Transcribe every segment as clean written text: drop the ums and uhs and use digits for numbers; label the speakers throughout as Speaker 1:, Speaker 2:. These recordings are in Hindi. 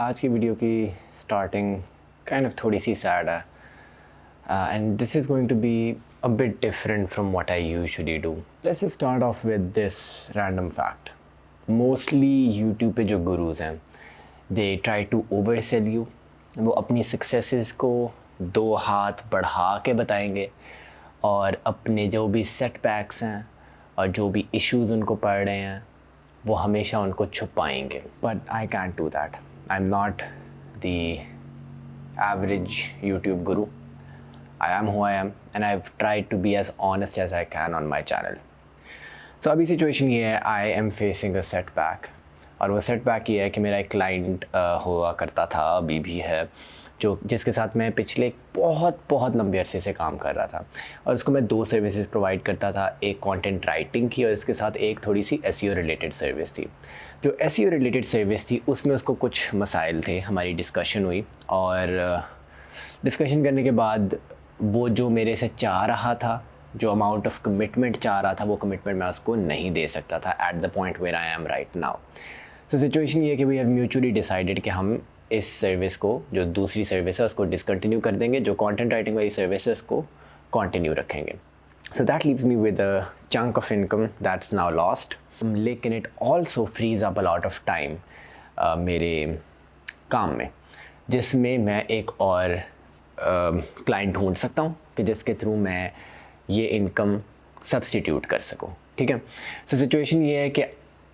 Speaker 1: आज की वीडियो की स्टार्टिंग काइंड ऑफ थोड़ी सी सैड है and this is going to be a bit different from what I usually do. Let's start off with this random fact. Mostly YouTube पे जो गुरुज हैं they try to over sell you. वो अपनी सक्सेसेस को दो हाथ बढ़ा के बताएंगे और अपने जो भी सेटबैक्स हैं और जो भी इश्यूज़ उनको पड़ रहे हैं वो हमेशा उनको छुपाएंगे. But I can't do that. I am not the average YouTube guru. I am who I am and I have tried to be as honest as I can on my channel. So अभी सिचुएशन ये है, I am facing a setback. और वो सेटबैक ये है कि मेरा एक क्लाइंट हुआ करता था, अभी भी है, जिसके साथ मैं पिछले बहुत लंबे अरसे से काम कर रहा था. और उसको मैं दो सर्विसेज प्रोवाइड करता था. एक कंटेंट राइटिंग की और इसके साथ एक थोड़ी सी एसईओ रिलेटेड सर्विस थी. जो एसईओ रिलेटेड सर्विस थी उसमें उसको कुछ मसाइल थे. हमारी डिस्कशन हुई और डिस्कशन करने के बाद वो जो मेरे से चाह रहा था, जो अमाउंट ऑफ कमिटमेंट चाह रहा था, वो कमिटमेंट मैं उसको नहीं दे सकता था at the point where I am right now. So situation ये है कि वी हैव म्यूचुअली डिसाइडेड कि हम इस सर्विस को, जो दूसरी सर्विस है, उसको डिसकंटिन्यू कर देंगे. जो कंटेंट राइटिंग वाली सर्विस है उसको कंटिन्यू रखेंगे. So that leaves me with a chunk of income that's now lost. लेकिन it also frees up a lot of time मेरे काम में, जिसमें मैं एक और क्लाइंट ढूंढ सकता हूँ कि जिसके थ्रू मैं ये इनकम सब्सटीट्यूट कर सकूँ. ठीक है. सो सिचुएशन ये है कि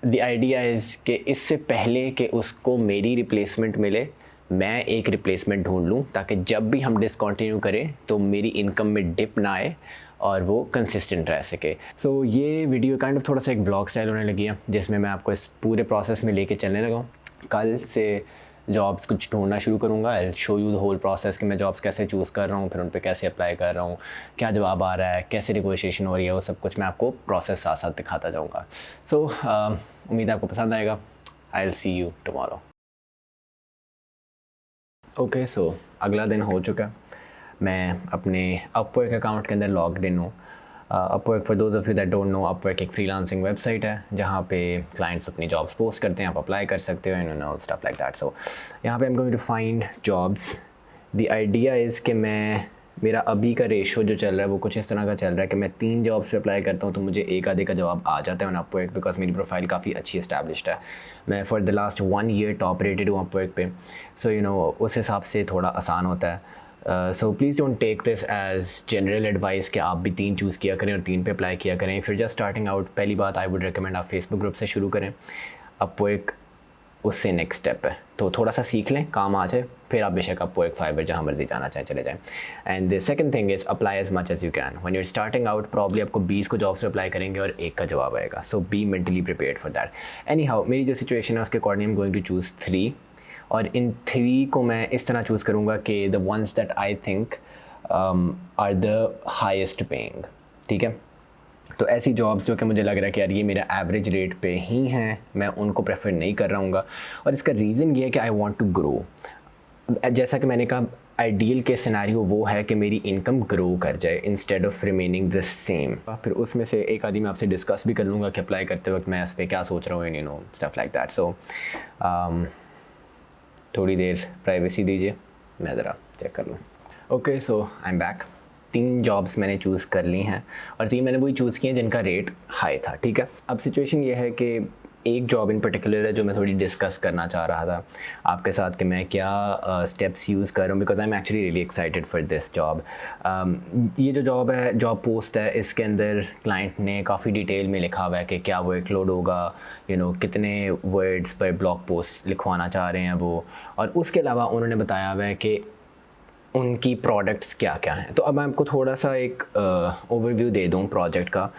Speaker 1: द आइडिया इज़ कि इससे पहले कि उसको मेरी रिप्लेसमेंट मिले, मैं एक रिप्लेसमेंट ढूंढ लूँ ताकि जब भी हम डिसकंटिन्यू करें तो मेरी इनकम में डिप ना आए और वो कंसिस्टेंट रह सके. सो ये वीडियो काइंड ऑफ थोड़ा सा एक ब्लॉग स्टाइल होने लगी है, जिसमें मैं आपको इस पूरे प्रोसेस में लेके चलने लगा हूँ. कल से जॉब्स कुछ ढूंढना शुरू करूँगा. I show you the whole process कि मैं जॉब्स कैसे चूज़ कर रहा हूँ, फिर उन पे कैसे अप्लाई कर रहा हूँ, क्या जवाब आ रहा है, कैसे नेगोशिएशन हो रही है, वो सब कुछ मैं आपको प्रोसेस साथ साथ दिखाता जाऊँगा. सो उम्मीद है आपको पसंद आएगा. I will see you tomorrow. Okay, so अगला दिन हो चुका. मैं अपने अपवर्क अकाउंट के अंदर लॉग्ड इन हूँ. Upwork, for those of you that don't no, Upwork एक फ्रीलांसिंग वेबसाइट है जहाँ पे क्लाइंट्स अपनी जॉब्स पोस्ट करते हैं, आप अप्लाई कर सकते हो, and all stuff like that. So यहाँ पे I am going to find jobs. The idea is कि मेरा अभी का रेशो जो चल रहा है वो कुछ इस तरह का चल रहा है कि मैं 3 जॉब्स पे अप्लाई करता हूँ तो मुझे एक आधे का जवाब आ जाता है ऑन अपवर्क, बिकॉज मेरी प्रोफाइल काफ़ी अच्छी इस्टेब्लिश्ड है. मैं for the last 1 year top rated हूँ अपवर्क पे. सो यू नो, उस हिसाब से थोड़ा आसान होता है. So please don't take this as general advice कि आप भी 3 चूज़ किया करें और 3 पे अप्लाई किया करें. फिर जस्ट स्टार्टिंग आउट, पहली बात आई वुड रिकमेंड आप फेसबुक ग्रुप से शुरू करें. अपवर्क उससे नेक्स्ट स्टेप है, तो थोड़ा सा सीख लें, काम आ जाए, फिर आप बेशक अपवर्क, फाइवर, जहाँ मर्जी जाना चाहें चले जाएँ. And the second thing is apply as much as you can. When you are starting out probably आपको 20 को जॉब्स पे अप्लाई करेंगे और एक का जवाब आएगा. So be mentally prepared for that. Anyhow, मेरी जो सिचुएशन है उसके according I am going to choose 3. और इन 3 को मैं इस तरह चूज़ करूँगा कि the ones that I think are the highest paying. ठीक है. तो ऐसी जॉब्स जो कि मुझे लग रहा है कि यार ये मेरा एवरेज रेट पे ही हैं, मैं उनको प्रेफर नहीं कर रहा हूँ. और इसका रीज़न ये है कि आई वांट टू ग्रो. जैसा कि मैंने कहा, आइडियल के सिनेरियो वो है कि मेरी इनकम ग्रो कर जाए instead of remaining the same. फिर उसमें से एक आदमी मैं आपसे डिस्कस भी कर लूँगा कि अप्लाई करते वक्त मैं इस पर क्या सोच रहा हूँ, you know, stuff like that. So थोड़ी देर प्राइवेसी दीजिए, मैं ज़रा चेक कर लूँ. Okay, so I am back. 3 jobs मैंने चूज़ कर ली हैं और 3 मैंने वही चूज़ किए हैं जिनका रेट हाई था. ठीक है. अब सिचुएशन ये है कि एक जॉब इन पर्टिकुलर है जो मैं थोड़ी डिस्कस करना चाह रहा था आपके साथ कि मैं क्या स्टेप्स यूज़ कर रहा हूँ, because I am actually really excited for this job. ये जो जॉब है, जॉब पोस्ट है, इसके अंदर क्लाइंट ने काफ़ी डिटेल में लिखा हुआ है कि क्या वर्कलोड होगा, यू नो, कितने वर्ड्स पर ब्लॉग पोस्ट लिखवाना चाह रहे हैं वो, और उसके अलावा उन्होंने बताया हुआ है कि उनकी प्रोडक्ट्स क्या क्या हैं. तो अब मैं आपको थोड़ा सा एक ओवरव्यू दे दूं प्रोजेक्ट का.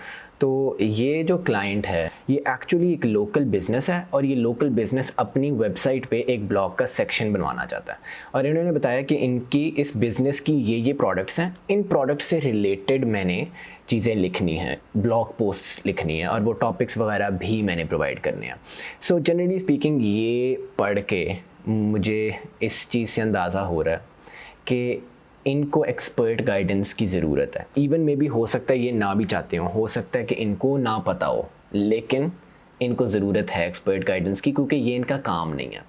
Speaker 1: तो ये जो क्लाइंट है ये एक्चुअली एक लोकल बिज़नेस है और ये लोकल बिज़नेस अपनी वेबसाइट पे एक ब्लॉग का सेक्शन बनवाना चाहता है. और इन्होंने बताया कि इनकी इस बिज़नेस की ये प्रोडक्ट्स हैं, इन प्रोडक्ट से रिलेटेड मैंने चीज़ें लिखनी हैं, ब्लॉग पोस्ट्स लिखनी है और वो टॉपिक्स वगैरह भी मैंने प्रोवाइड करने हैं. सो जनरली स्पीकिंग ये पढ़ के मुझे इस चीज़ से अंदाज़ा हो रहा है कि इनको एक्सपर्ट गाइडेंस की ज़रूरत है. इवन मे बी हो सकता है ये ना भी चाहते हो सकता है कि इनको ना पता हो, लेकिन इनको ज़रूरत है एक्सपर्ट गाइडेंस की, क्योंकि ये इनका काम नहीं है.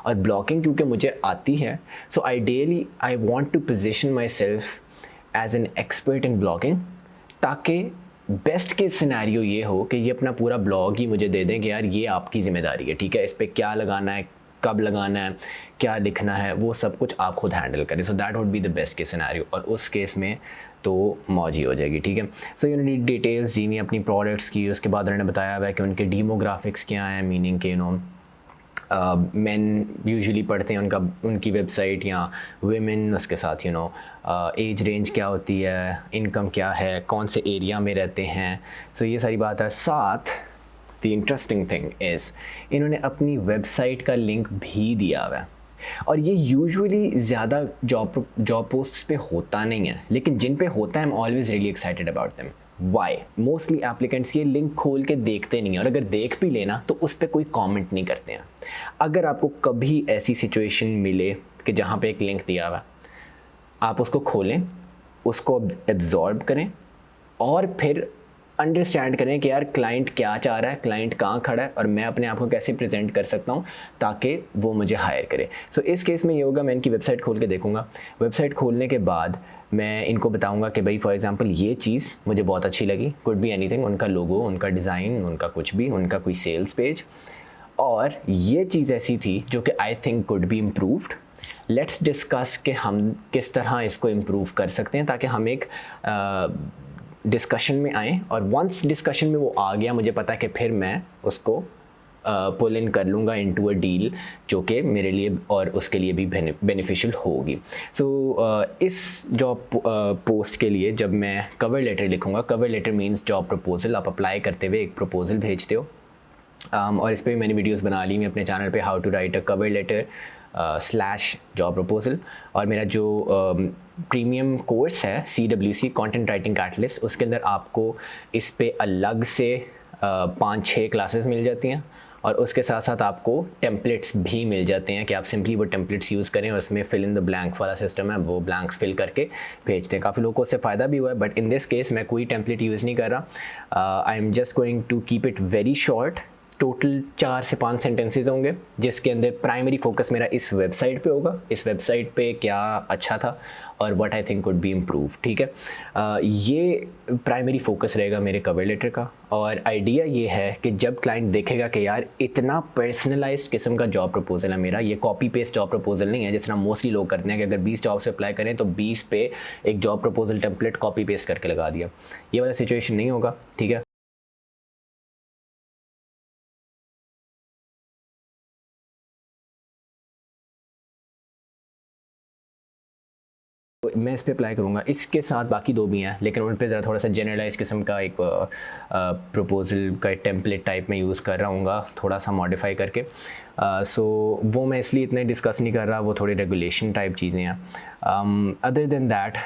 Speaker 1: और ब्लॉगिंग क्योंकि मुझे आती है, so ideally I want to position myself as an expert in blogging, ताकि बेस्ट केस सिनेरियो ये हो कि ये अपना पूरा ब्लॉग ही मुझे दे दें कि यार ये आपकी ज़िम्मेदारी है, ठीक है, इस पर क्या लगाना है, कब लगाना है, क्या लिखना है, वो सब कुछ आप खुद हैंडल करें। So that would be the best case scenario, और उस केस में तो मौज ही हो जाएगी, ठीक है। सो यू नीड डिटेल्स दी हुई अपनी प्रोडक्ट्स की, उसके बाद उन्होंने बताया हुआ है कि उनके डीमोग्राफिक्स क्या हैं, मीनिंग के मेन यूजुअली पढ़ते हैं उनकी वेबसाइट, या वेमेन, उसके साथ एज रेंज क्या होती है, इनकम क्या है, कौन से एरिया में रहते हैं। सो ये सारी बात है। साथ द इंटरेस्टिंग थिंग इज़ इन्होंने अपनी वेबसाइट का लिंक भी दिया हुआ है, और ये यूजुअली ज़्यादा जॉब पोस्ट्स पे होता नहीं है, लेकिन जिन पे होता है I am always really excited about them. Why? Mostly applicants ये लिंक खोल के देखते नहीं हैं, और अगर देख भी लेना तो उस पर कोई कमेंट नहीं करते हैं। अगर आपको कभी ऐसी सिचुएशन मिले कि जहाँ पे एक लिंक दिया हुआ, आप उसको खोलें, उसको एब्जॉर्ब करें, और फिर अंडरस्टैंड करें कि यार क्लाइंट क्या चाह रहा है, क्लाइंट कहाँ खड़ा है, और मैं अपने आप को कैसे प्रेजेंट कर सकता हूँ ताकि वो मुझे हायर करे। सो इस केस में ये होगा, मैं इनकी वेबसाइट खोल के देखूँगा। वेबसाइट खोलने के बाद मैं इनको बताऊँगा कि भाई फॉर एग्जांपल ये चीज़ मुझे बहुत अच्छी लगी, कुड बी एनीथिंग, उनका लोगो, उनका डिज़ाइन, उनका कुछ भी, उनका कोई सेल्स पेज, और ये चीज़ ऐसी थी जो कि I think could be improved. Let's discuss कि हम किस तरह इसको इम्प्रूव कर सकते हैं, ताकि हम एक डिस्कशन में आएँ, और वंस डिस्कशन में वो आ गया, मुझे पता है कि फिर मैं उसको पुल इन कर लूँगा इनटू अ डील जो कि मेरे लिए और उसके लिए भी बेनिफिशियल होगी। सो इस जॉब पोस्ट के लिए जब मैं कवर लेटर लिखूँगा, cover letter means job proposal, आप अप्लाई करते हुए एक प्रपोजल भेजते हो, और इस पर भी मैंने वीडियोस बना ली मैं अपने चैनल पे, how to write a cover letter slash job proposal. और मेरा जो प्रीमियम कोर्स है CWC कंटेंट राइटिंग कैटलिस्ट, उसके अंदर आपको इस पे अलग से 5-6 क्लासेस मिल जाती हैं, और उसके साथ साथ आपको टेम्पलेट्स भी मिल जाते हैं कि आप सिंपली वो टेम्पलेट्स यूज़ करें, और उसमें फिल इन द ब्लैंक्स वाला सिस्टम है, वो ब्लैंक्स फिल करके भेजते हैं। काफ़ी लोगों को उससे फ़ायदा भी हुआ है, बट इन दिस केस मैं कोई टेम्पलेट यूज़ नहीं कर रहा। I am just going to keep it very short. Total 4 से 5 सेंटेंसेस होंगे, जिसके अंदर प्राइमरी फोकस मेरा इस वेबसाइट पे होगा, इस वेबसाइट पे क्या अच्छा था और what I think could be improve, ठीक है। ये प्राइमरी फोकस रहेगा मेरे कवर लेटर का, और आइडिया ये है कि जब क्लाइंट देखेगा कि यार इतना पर्सनलाइज्ड किस्म का जॉब प्रपोजल है मेरा, ये कॉपी पेस्ट जॉब प्रपोजल नहीं है जिस तरह मोस्टली लोग करते हैं कि अगर 20 जॉब से अप्लाई करें तो 20 पे एक job proposal template copy paste करके लगा दिया, ये वाला सिचुएशन नहीं होगा, ठीक है। मैं इस पे अप्लाई करूँगा, इसके साथ बाकी 2 भी हैं, लेकिन उन पे ज़रा थोड़ा सा जनरलाइज किस्म का एक प्रपोजल का टाइप टाइप में यूज़ कर रहा हूँ, थोड़ा सा मॉडिफाई करके। सो वो मैं इसलिए इतने डिस्कस नहीं कर रहा, वो थोड़ी रेगुलेशन टाइप चीज़ें हैं। Other than that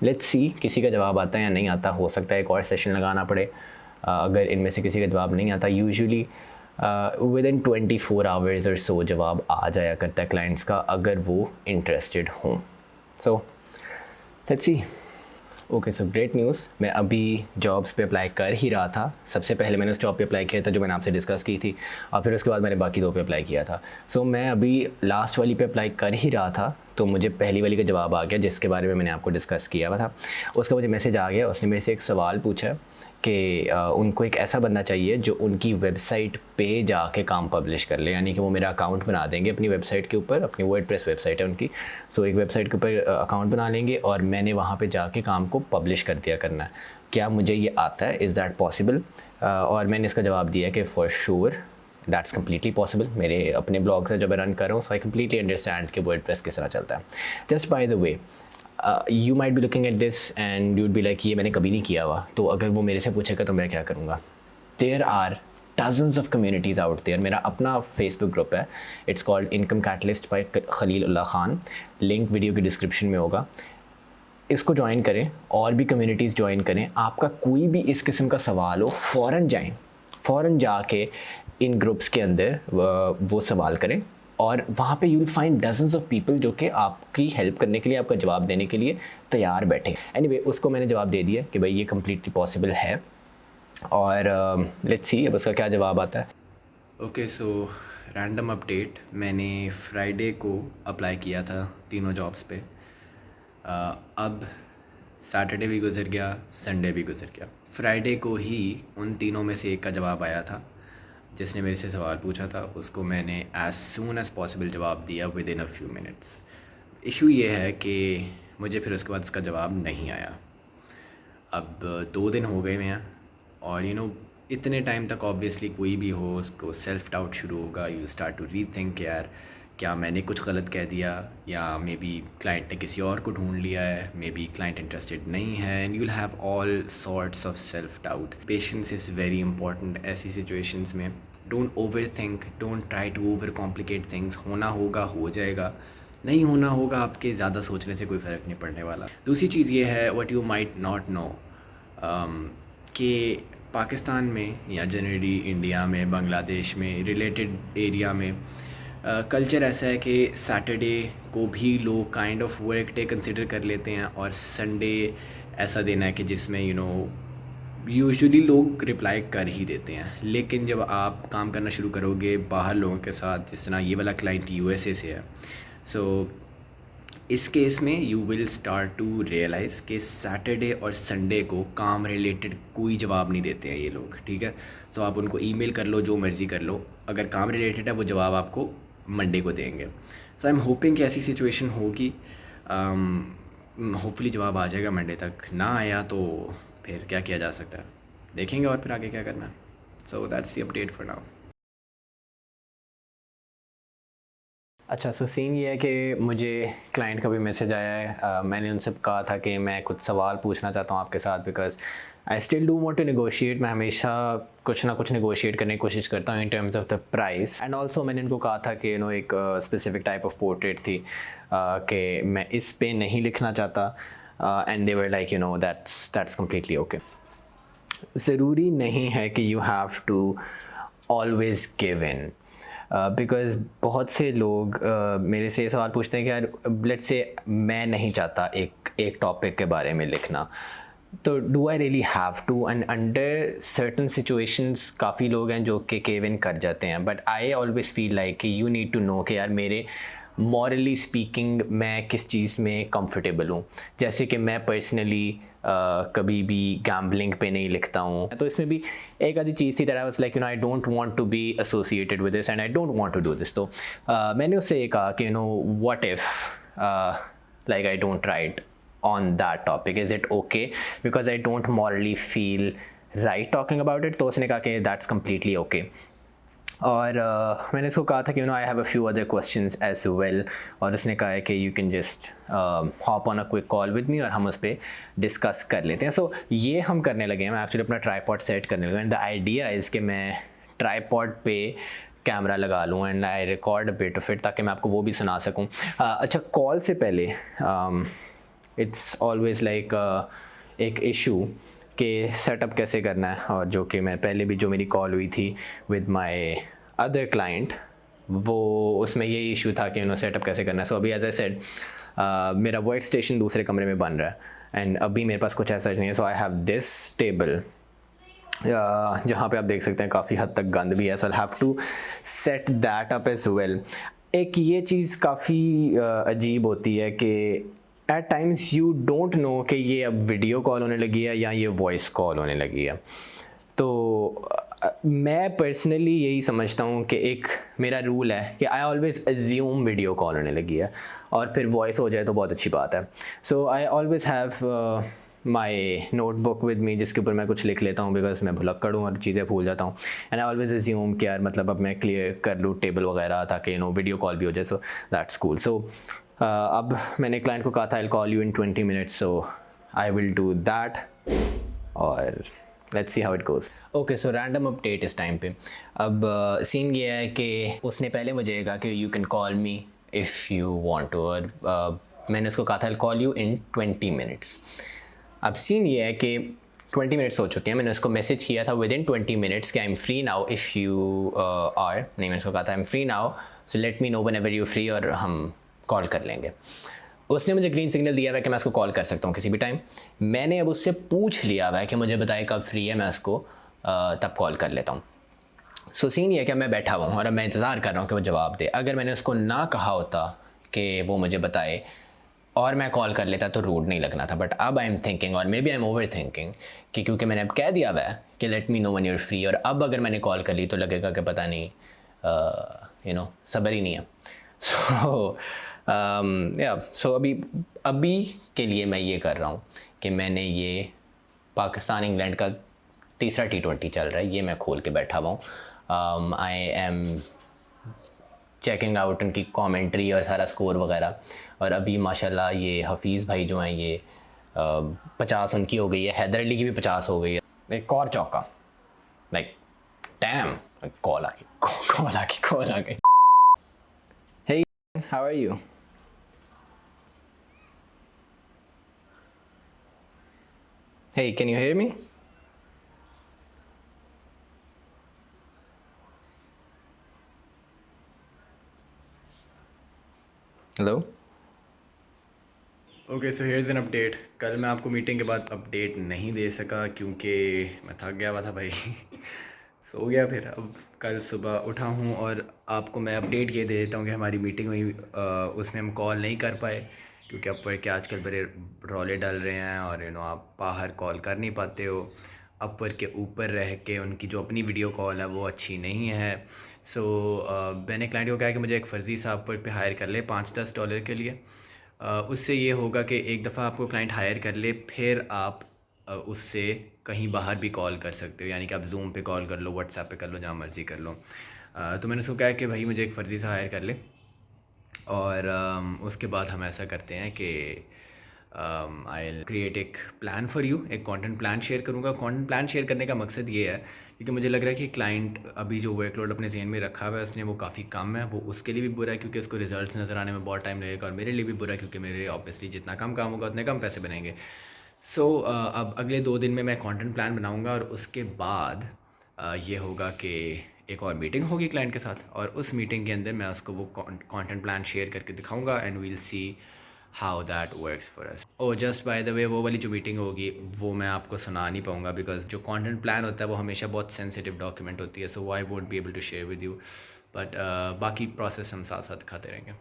Speaker 1: let's see किसी का जवाब आता है या नहीं आता, हो सकता है एक और सेशन लगाना पड़े। अगर इनमें से किसी का जवाब नहीं आता, यूजुअली विद इन 24 आवर्स और सो जवाब आ जाया करता है क्लाइंट्स का, अगर वो इंटरेस्टेड हों। So let's see. Okay, so great news, मैं अभी जॉब्स पे अप्लाई कर ही रहा था। सबसे पहले मैंने उस जॉब पे अप्लाई किया था जो मैंने आपसे डिस्कस की थी, और फिर उसके बाद मैंने बाकी 2 पे अप्लाई किया था। सो मैं अभी लास्ट वाली पे अप्लाई कर ही रहा था, तो मुझे पहली वाली का जवाब आ गया जिसके बारे में मैंने आपको डिस्कस किया हुआ था। उसका मुझे मैसेज आ गया, उसने मेरे से एक सवाल पूछा कि उनको एक ऐसा बंदा चाहिए जो उनकी वेबसाइट पे जाके काम पब्लिश कर ले, यानी कि वो मेरा अकाउंट बना देंगे अपनी वेबसाइट के ऊपर, अपनी वर्डप्रेस वेबसाइट है उनकी। सो एक वेबसाइट के ऊपर अकाउंट बना लेंगे और मैंने वहाँ पे जाके काम को पब्लिश कर दिया करना है। क्या मुझे ये आता है? Is that possible? और मैंने इसका जवाब दिया कि for sure that's completely possible. मेरे अपने ब्लॉग से जो मैं रन कर रहा हूँ, सो आई कम्प्लीटली अंडरस्टैंड कि वर्डप्रेस किस तरह चलता है। Just by the way, you might be looking at this and you'd be like ये मैंने कभी नहीं किया हुआ, तो अगर वो मेरे से पूछेगा तो मैं क्या करूँगा। There are dozens of communities out there। मेरा अपना फेसबुक ग्रुप है, it's called income catalyst by Khalilullah Khan, link video की डिस्क्रिप्शन में होगा। इसको ज्वाइन करें, और भी कम्युनिटीज़ ज्वाइन करें। आपका कोई भी इस किस्म का सवाल हो, फ़ौरन जाएं, फ़ौरन जाके इन ग्रुप्स के अंदर वो सवाल करें, और वहाँ पे you will find dozens of people जो कि आपकी हेल्प करने के लिए, आपका जवाब देने के लिए तैयार बैठे। एनीवे, उसको मैंने जवाब दे दिया कि भाई ये कम्प्लीटली पॉसिबल है, और लेट्स सी अब उसका क्या जवाब आता है। ओके, सो रैंडम अपडेट, मैंने फ्राइडे को अप्लाई किया था तीनों जॉब्स पे। अब सैटरडे भी गुज़र गया, संडे भी गुज़र गया। फ्राइडे को ही उन तीनों में से एक का जवाब आया था। जिसने मेरे से सवाल पूछा था उसको मैंने एज़ सून एज़ पॉसिबल जवाब दिया with in a few minutes. Issue ये है कि मुझे फिर उसके बाद उसका जवाब नहीं आया। अब 2 दिन हो गए हैं और इतने टाइम तक ऑब्वियसली कोई भी हो उसको सेल्फ डाउट शुरू होगा। You start to rethink, यार क्या मैंने कुछ गलत कह दिया, या मे बी क्लाइंट ने किसी और को ढूंढ लिया है, मे बी क्लाइंट इंटरेस्टेड नहीं है, and you'll have all sorts of self doubt. Patience is very important ऐसी सिचुएशंस में। Don't overthink, don't try to overcomplicate things. होना होगा हो जाएगा, नहीं होना होगा आपके ज़्यादा सोचने से कोई फ़र्क नहीं पड़ने वाला। दूसरी चीज़ ये है, what you might not know, कि पाकिस्तान में या जनरली इंडिया में, बांग्लादेश में, रिलेटेड एरिया में कल्चर ऐसा है कि सैटरडे को भी लोग kind of work day consider कर लेते हैं, और संडे ऐसा दिन है कि जिसमें यूजुअली लोग रिप्लाई कर ही देते हैं। लेकिन जब आप काम करना शुरू करोगे बाहर लोगों के साथ, जिस तरह ये वाला क्लाइंट यूएसए से है, सो इस केस में you will start to realise कि सैटरडे और संडे को काम रिलेटेड कोई जवाब नहीं देते हैं ये लोग, ठीक है। सो आप उनको ईमेल कर लो, जो मर्ज़ी कर लो, अगर काम रिलेटेड है वो जवाब आपको मंडे को देंगे। सो आई एम होपिंग कि ऐसी सिचुएशन होगी। होपफुली जवाब आ जाएगा मंडे तक। ना आया तो फिर क्या किया जा सकता है, देखेंगे और फिर आगे क्या करना है। So that's the update for now. अच्छा, सो सीन ये है कि मुझे क्लाइंट का भी मैसेज आया है। मैंने उनसे कहा था कि मैं कुछ सवाल पूछना चाहता हूँ आपके साथ, because I still do want to negotiate. मैं हमेशा कुछ ना कुछ नेगोशिएट करने की कोशिश करता हूँ in terms of the price. And also मैंने उनको कहा था कि एक स्पेसिफिक टाइप ऑफ पोर्ट्रेट थी कि मैं इस पे नहीं लिखना चाहता। And they were like that's completely okay. ज़रूरी नहीं है कि you have to always give in, because बहुत से लोग मेरे से ये सवाल पूछते हैं कि यार लेट्स से मैं नहीं चाहता एक टॉपिक के बारे में लिखना, तो do I really have to? And under certain situations काफ़ी लोग हैं जो कि केव इन कर जाते हैं, but I always feel like कि यू नीड टू नो कि यार मेरे मॉरली स्पीकिंग मैं किस चीज़ में कंफर्टेबल हूँ। जैसे कि मैं पर्सनली कभी भी गैम्बलिंग पे नहीं लिखता हूँ, तो इसमें भी एक आधी चीज़ थी that I was like I don't want to be associated with this and I don't want to do this. तो मैंने उससे ये कहा कि what if like I don't write on that topic, is it okay because I don't morally feel right talking about it? तो उसने कहा कि that's completely okay। और मैंने इसको कहा था कि I have a few other questions as well, और उसने कहा है कि you can just hop on a quick call with me और हम उस पर डिस्कस कर लेते हैं। सो ये हम करने लगे हैं। मैं एक्चुअली अपना ट्राईपॉड सेट करने लगा एंड द आइडिया इज़ कि मैं ट्राईपॉड पे कैमरा लगा लूँ and I record a bit of it, ताकि मैं आपको वो भी सुना सकूँ। अच्छा, कॉल से पहले इट्स ऑलवेज़ लाइक एक इशू कि सेटअप कैसे करना है, और जो कि मैं पहले भी जो मेरी कॉल हुई थी विद माय अदर क्लाइंट, वो उसमें ये इशू था कि सेटअप कैसे करना है। सो अभी एज आई सेड मेरा वर्क स्टेशन दूसरे कमरे में बन रहा है एंड अभी मेरे पास कुछ ऐसा नहीं है। So I have this table जहाँ पे आप देख सकते हैं काफ़ी हद तक गंद भी है, so I have to set that up as well. एक ये चीज़ काफ़ी अजीब होती है कि at times you don't know कि ये अब वीडियो कॉल होने लगी है या ये वॉइस कॉल होने लगी है। तो मैं पर्सनली यही समझता हूँ कि एक मेरा रूल है कि I always assume video call होने लगी है, और फिर वॉइस हो जाए तो बहुत अच्छी बात है। So I always have my notebook with me, जिसके ऊपर मैं कुछ लिख लेता हूँ, बिकॉज मैं भुलक्कड़ हूँ और चीज़ें भूल जाता हूँ। एंड आई ऑलवेज अज्यूम कि यार मतलब अब मैं क्लियर कर लूँ टेबल वगैरह, ताकि वीडियो कॉल भी हो जाए। So that's cool. सो अब मैंने क्लाइंट को कहा था I call you in 20 minutes, so I will do that और let's see how it goes. Okay, so random update इस टाइम पे। अब सीन ये है कि उसने पहले मुझे कहा कि you can call me if you want to, और मैंने उसको कहा था I call you in 20 minutes. अब सीन ये है कि 20 मिनट्स हो चुके हैं। मैंने उसको मैसेज किया था विद इन 20 मिनट्स कि I am free now if you are, नहीं मैंने उसको कहा था I am free now so let me know whenever you free, और हम कॉल कर लेंगे। उसने मुझे ग्रीन सिग्नल दिया हुआ है कि मैं उसको कॉल कर सकता हूँ किसी भी टाइम। मैंने अब उससे पूछ लिया हुआ है कि मुझे बताए कब फ्री है, मैं उसको तब कॉल कर लेता हूँ। सो सीन ये है कि मैं बैठा हुआ हूँ और अब मैं इंतज़ार कर रहा हूँ कि वो जवाब दे। अगर मैंने उसको ना कहा होता कि वो मुझे बताए और मैं कॉल कर लेता तो रूड नहीं लगना था, बट अब आई एम थिंकिंग और maybe I am overthinking कि क्योंकि मैंने अब कह दिया हुआ है कि let me know when you are free, और अब अगर मैंने कॉल कर ली तो लगेगा कि पता नहीं सब्र ही नहीं है। सो या सो अभी के लिए मैं ये कर रहा हूँ कि मैंने ये पाकिस्तान इंग्लैंड का तीसरा T20 चल रहा है, ये मैं खोल के बैठा हुआ हूँ। आई एम चेकिंग आउट उनकी कमेंट्री और सारा स्कोर वगैरह, और अभी माशाल्लाह ये हफीज़ भाई जो हैं ये 50 उनकी हो गई है, हैदर अली की भी 50 हो गई है, एक और चौका, लाइक डैम, कॉल आ गई, कॉल आ गई। Hey, how are you? Hey, can you hear me? Hello. Okay, so here's an update. कल मैं आपको मीटिंग के बाद अपडेट नहीं दे सका क्योंकि मैं थक गया हुआ था भाई। सो गया, फिर अब कल सुबह उठा हूँ और आपको मैं अपडेट ये दे देता हूँ कि हमारी मीटिंग हुई, उसमें हम कॉल नहीं कर पाए क्योंकि अब के आजकल बड़े रौले डल रहे हैं और आप बाहर कॉल कर नहीं पाते हो। अपर के ऊपर रह के उनकी जो अपनी वीडियो कॉल है वो अच्छी नहीं है। सो मैंने क्लाइंट को कहा कि मुझे एक फ़र्ज़ी साहब पे हायर कर ले $5-10 के लिए। उससे ये होगा कि एक दफ़ा आपको क्लाइंट हायर कर ले, फिर आप उससे कहीं बाहर भी कॉल कर सकते हो, यानी कि आप जूम पे कॉल कर लो, व्हाट्सएप पे कर लो, जहाँ मर्ज़ी कर लो। तो मैंने उसको कहा कि भाई मुझे एक फ़र्ज़ी सा हायर कर ले, और उसके बाद हम ऐसा करते हैं कि आई क्रिएट एक प्लान फॉर यू, एक कंटेंट प्लान शेयर करूँगा। कंटेंट प्लान शेयर करने का मकसद ये है क्योंकि मुझे लग रहा है कि क्लाइंट अभी जो वर्कलोड अपने जहन में रखा हुआ है उसने वो काफ़ी कम है। वो उसके लिए भी बुरा है क्योंकि उसको रिजल्ट्स नज़र आने में बहुत टाइम लगेगा, और मेरे लिए भी बुरा है क्योंकि मेरे ऑब्वियसली जितना कम काम होगा उतने कम पैसे बनेंगे। सो अब अगले 2 दिन में मैं कंटेंट प्लान बनाऊँगा और उसके बाद ये होगा कि एक और मीटिंग होगी क्लाइंट के साथ, और उस मीटिंग के अंदर मैं उसको वो कंटेंट प्लान शेयर करके दिखाऊंगा and we'll see how that works for us. Oh just by the way, वो वाली जो मीटिंग होगी वो मैं आपको सुना नहीं पाऊँगा बिकॉज जो कंटेंट प्लान होता है वो हमेशा बहुत सेंसिटिव डॉक्यूमेंट होती है, so I won't be able to share with you, but बाकी प्रोसेस हम साथ साथ दिखाते रहेंगे।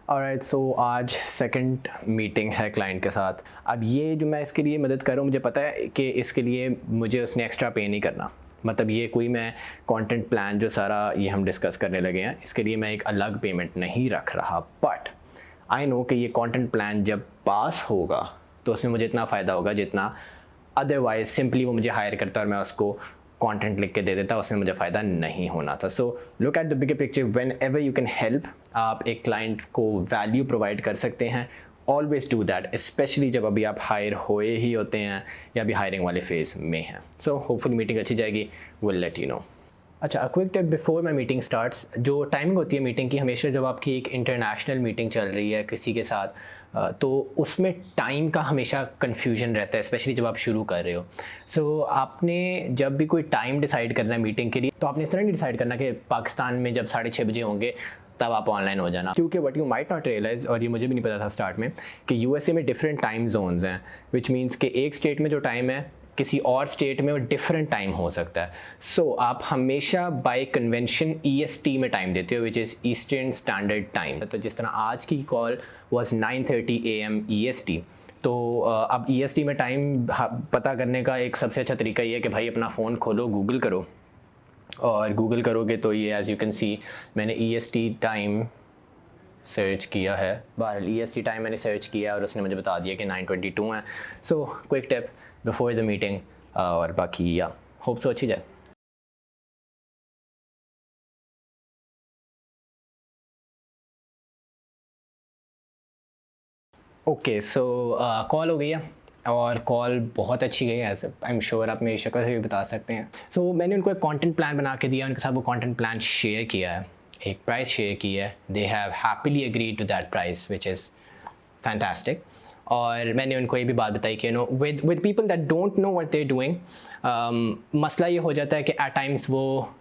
Speaker 1: ऑलराइट, सो आज सेकंड मीटिंग है क्लाइंट के साथ। अब ये जो मैं इसके लिए मदद कर रहा हूँ, मुझे पता है कि इसके लिए मुझे उसने एक्स्ट्रा पे नहीं करना, मतलब ये कोई मैं कंटेंट प्लान जो सारा ये हम डिस्कस करने लगे हैं इसके लिए मैं एक अलग पेमेंट नहीं रख रहा, बट आई नो कि ये कंटेंट प्लान जब पास होगा तो उसमें मुझे इतना फ़ायदा होगा जितना अदरवाइज सिंपली वो मुझे हायर करता और मैं उसको कंटेंट लिख के दे देता, उसमें मुझे फ़ायदा नहीं होना था। So look at the bigger picture, when ever you can help, आप एक क्लाइंट को वैल्यू प्रोवाइड कर सकते हैं, ऑलवेज डू दैट, स्पेशली जब अभी आप हायर हुए ही होते हैं या अभी हायरिंग वाले फेज़ में हैं। सो होपफुली मीटिंग अच्छी जाएगी, विल लेट यू नो। अच्छा, a quick tip before my meeting starts. जो टाइमिंग होती है मीटिंग की, हमेशा जब आपकी एक इंटरनेशनल मीटिंग चल रही है किसी के साथ, तो उसमें टाइम का हमेशा कन्फ्यूजन रहता है, स्पेशली जब आप शुरू कर रहे हो। सो आपने जब भी कोई टाइम डिसाइड करना है मीटिंग के लिए, तो आपने इस तरह नहीं डिसाइड करना कि पाकिस्तान में जब 6:30 बजे होंगे तब आप ऑनलाइन हो जाना, क्योंकि what you might not realise, और ये मुझे भी नहीं पता था स्टार्ट में, कि यूएसए में डिफरेंट टाइम जोन्स हैं, विच मीन्स कि एक स्टेट में जो टाइम है किसी और स्टेट में वो डिफरेंट टाइम हो सकता है। सो आप हमेशा बाय कन्वेंशन EST में टाइम देते हो, which is eastern standard time. तो जिस तरह आज की कॉल वॉज 9:30 AM EST, तो अब EST में टाइम पता करने का एक सबसे अच्छा तरीका ये है कि भाई अपना फ़ोन खोलो, गूगल करो, और गूगल करोगे तो ये एज़ यू कैन सी मैंने EST टाइम सर्च किया है, बहरहाल EST टाइम मैंने सर्च किया और उसने मुझे बता दिया कि 9:22 है। So quick tip before the meeting, और बाकी या होप सो अच्छी जाए। ओके, सो कॉल हो गई है और कॉल बहुत अच्छी गई है, ऐसे आई एम श्योर आप मेरी शक्ल से भी बता सकते हैं। सो मैंने उनको एक कंटेंट प्लान बना के दिया, उनके साथ वो कंटेंट प्लान शेयर किया है, एक प्राइस शेयर की है, they have happily agreed to that price which is fantastic. और मैंने उनको ये भी बात बताई कि with people that don't know what they are doing, मसला ये हो जाता है कि एट टाइम्स वो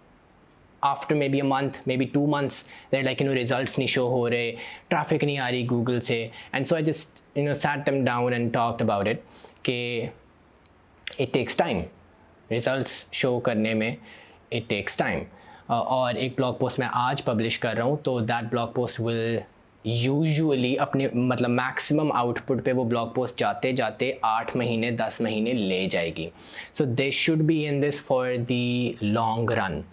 Speaker 1: after maybe a month, maybe 2 months, they're like, results नहीं शो हो रहे, ट्रैफिक नहीं आ रही गूगल से, and so I just sat them down and talked about it कि it takes time, results show करने में इट टेक्स टाइम। और एक ब्लॉग पोस्ट मैं आज पब्लिश कर रहा हूँ तो that blog post will usually अपने मतलब मैक्सिमम आउटपुट पे वो ब्लॉग पोस्ट जाते जाते 8 महीने 10 महीने ले जाएगी। So they should be in this for the long run.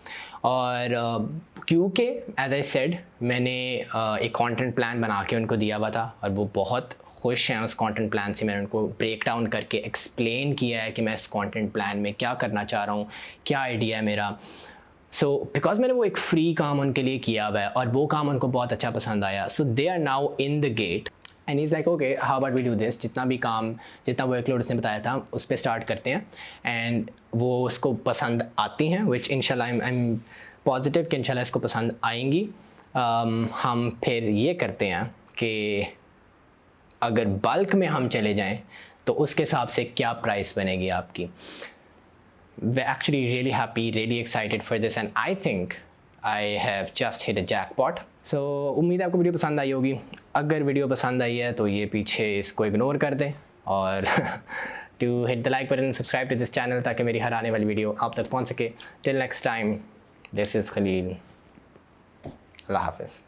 Speaker 1: और क्योंकि एज आई सेड मैंने एक कंटेंट प्लान बना के उनको दिया हुआ था और वो बहुत खुश हैं उस कंटेंट प्लान से। मैंने उनको ब्रेक डाउन करके एक्सप्लेन किया है कि मैं इस कंटेंट प्लान में क्या करना चाह रहा हूँ, क्या आइडिया है मेरा। सो बिकॉज मैंने वो एक फ्री काम उनके लिए किया हुआ है और वो काम उनको बहुत अच्छा पसंद आया, so they are now in the gate and is like okay how about we do this. जितना भी काम, जितना वर्कलोड उसने बताया था उस पर स्टार्ट करते हैं। एंड वो उसको पसंद आती हैं, विच इंशाल्लाह आई एम पॉजिटिव कि इंशाल्लाह इसको पसंद आएंगी। हम फिर ये करते हैं कि अगर बल्क में हम चले जाएं तो उसके हिसाब से क्या प्राइस बनेगी आपकी। We're actually really happy, really excited for this and I think I have just hit a jackpot. So उम्मीद है आपको वीडियो पसंद आई होगी। अगर वीडियो पसंद आई है तो ये पीछे इसको इग्नोर कर दें और to hit the like button and subscribe to this channel ताकि मेरी हर आने वाली वीडियो आप तक पहुंच सके। Till next time, this is Khalil. अल्लाह हाफ़िज़।